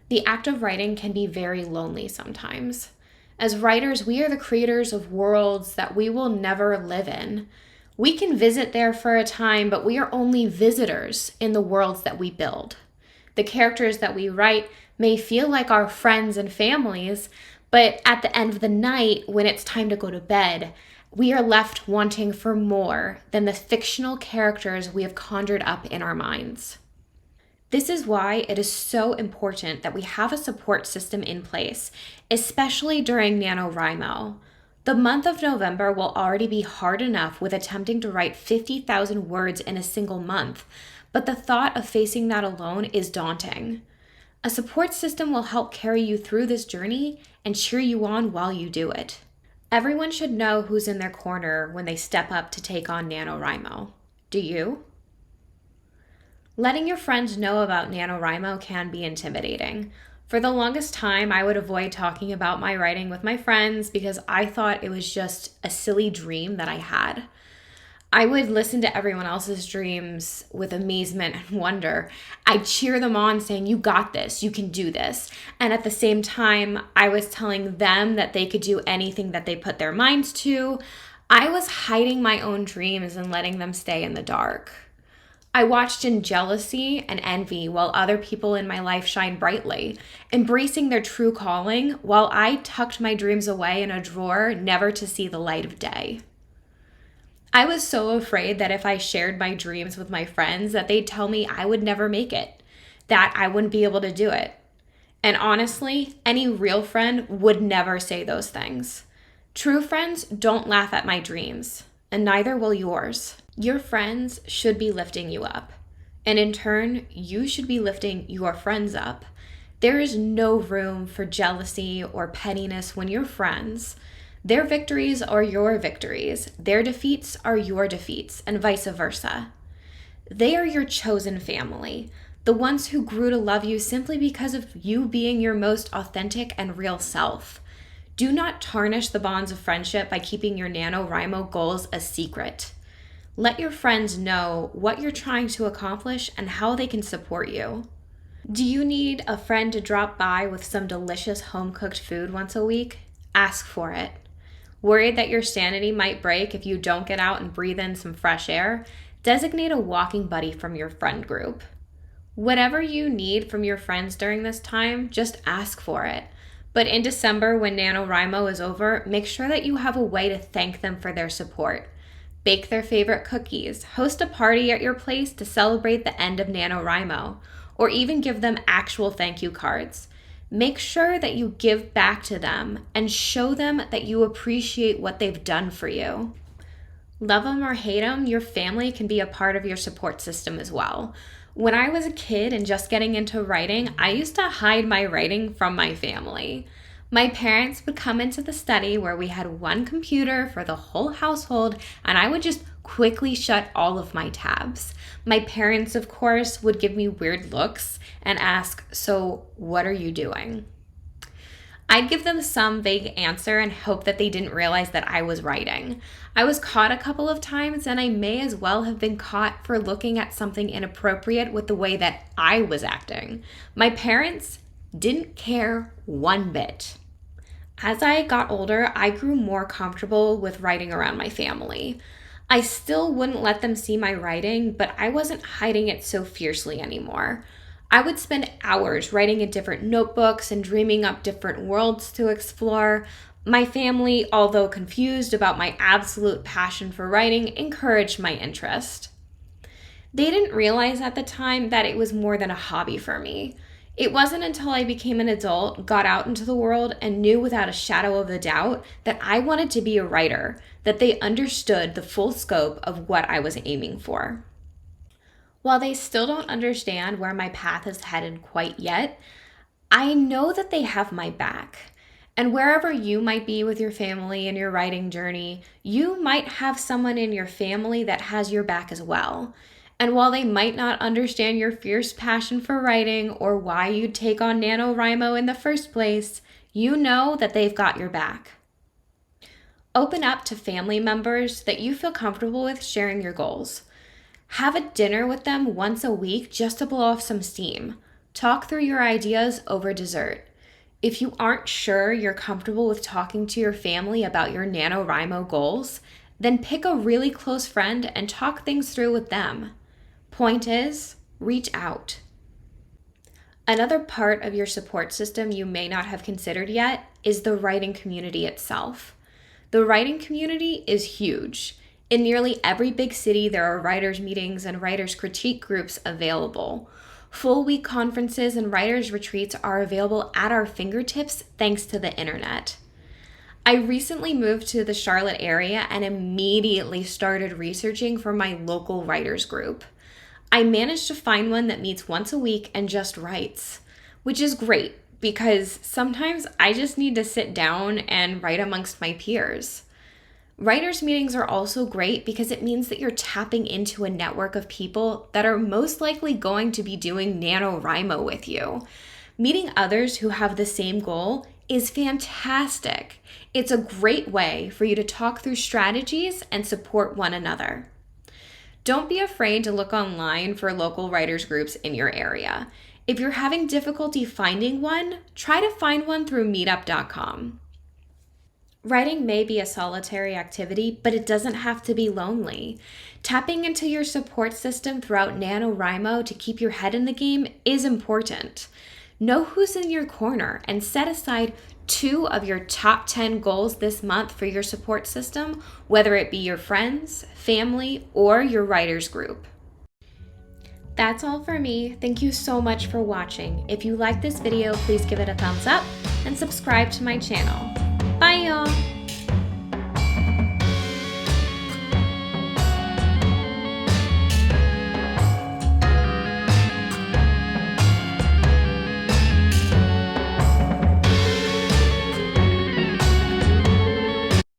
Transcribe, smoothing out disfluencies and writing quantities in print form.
The act of writing can be very lonely sometimes. As writers, we are the creators of worlds that we will never live in. We can visit there for a time, but we are only visitors in the worlds that we build. The characters that we write may feel like our friends and families, but at the end of the night, when it's time to go to bed, we are left wanting for more than the fictional characters we have conjured up in our minds. This is why it is so important that we have a support system in place, especially during NaNoWriMo. The month of November will already be hard enough with attempting to write 50,000 words in a single month, but the thought of facing that alone is daunting. A support system will help carry you through this journey and cheer you on while you do it. Everyone should know who's in their corner when they step up to take on NaNoWriMo. Do you? Letting your friends know about NaNoWriMo can be intimidating. For the longest time, I would avoid talking about my writing with my friends because I thought it was just a silly dream that I had. I would listen to everyone else's dreams with amazement and wonder. I'd cheer them on saying, "You got this, you can do this." And at the same time, I was telling them that they could do anything that they put their minds to. I was hiding my own dreams and letting them stay in the dark. I watched in jealousy and envy while other people in my life shined brightly, embracing their true calling while I tucked my dreams away in a drawer, never to see the light of day. I was so afraid that if I shared my dreams with my friends that they'd tell me I would never make it, that I wouldn't be able to do it. And honestly, any real friend would never say those things. True friends don't laugh at my dreams, and neither will yours. Your friends should be lifting you up, and in turn, you should be lifting your friends up. There is no room for jealousy or pettiness when you're friends. Their victories are your victories, their defeats are your defeats, and vice versa. They are your chosen family, the ones who grew to love you simply because of you being your most authentic and real self. Do not tarnish the bonds of friendship by keeping your NaNoWriMo goals a secret. Let your friends know what you're trying to accomplish and how they can support you. Do you need a friend to drop by with some delicious home-cooked food once a week? Ask for it. Worried that your sanity might break if you don't get out and breathe in some fresh air? Designate a walking buddy from your friend group. Whatever you need from your friends during this time, just ask for it. But in December, when NaNoWriMo is over, make sure that you have a way to thank them for their support. Bake their favorite cookies, host a party at your place to celebrate the end of NaNoWriMo, or even give them actual thank you cards. Make sure that you give back to them and show them that you appreciate what they've done for you. Love them or hate them, your family can be a part of your support system as well. When I was a kid and just getting into writing, I used to hide my writing from my family. My parents would come into the study where we had one computer for the whole household, and I would just quickly shut all of my tabs. My parents, of course, would give me weird looks and ask, "So what are you doing?" I'd give them some vague answer and hope that they didn't realize that I was writing. I was caught a couple of times, and I may as well have been caught for looking at something inappropriate with the way that I was acting. My parents didn't care one bit. As I got older, I grew more comfortable with writing around my family. I still wouldn't let them see my writing, but I wasn't hiding it so fiercely anymore. I would spend hours writing in different notebooks and dreaming up different worlds to explore. My family, although confused about my absolute passion for writing, encouraged my interest. They didn't realize at the time that it was more than a hobby for me. It wasn't until I became an adult, got out into the world, and knew without a shadow of a doubt that I wanted to be a writer, that they understood the full scope of what I was aiming for. While they still don't understand where my path is headed quite yet, I know that they have my back. And wherever you might be with your family in your writing journey, you might have someone in your family that has your back as well. And while they might not understand your fierce passion for writing or why you'd take on NaNoWriMo in the first place, you know that they've got your back. Open up to family members that you feel comfortable with sharing your goals. Have a dinner with them once a week just to blow off some steam. Talk through your ideas over dessert. If you aren't sure you're comfortable with talking to your family about your NaNoWriMo goals, then pick a really close friend and talk things through with them. Point is, reach out. Another part of your support system you may not have considered yet is the writing community itself. The writing community is huge. In nearly every big city, there are writers' meetings and writers' critique groups available. Full week conferences and writers' retreats are available at our fingertips thanks to the internet. I recently moved to the Charlotte area and immediately started researching for my local writers group. I managed to find one that meets once a week and just writes, which is great because sometimes I just need to sit down and write amongst my peers. Writers' meetings are also great because it means that you're tapping into a network of people that are most likely going to be doing NaNoWriMo with you. Meeting others who have the same goal is fantastic. It's a great way for you to talk through strategies and support one another. Don't be afraid to look online for local writers groups in your area. If you're having difficulty finding one, try to find one through meetup.com. Writing may be a solitary activity, but it doesn't have to be lonely. Tapping into your support system throughout NaNoWriMo to keep your head in the game is important. Know who's in your corner and set aside 2 of your top 10 goals this month for your support system, whether it be your friends, family, or your writers group. That's all for me. Thank you so much for watching. If you like this video, please give it a thumbs up and subscribe to my channel. Bye y'all!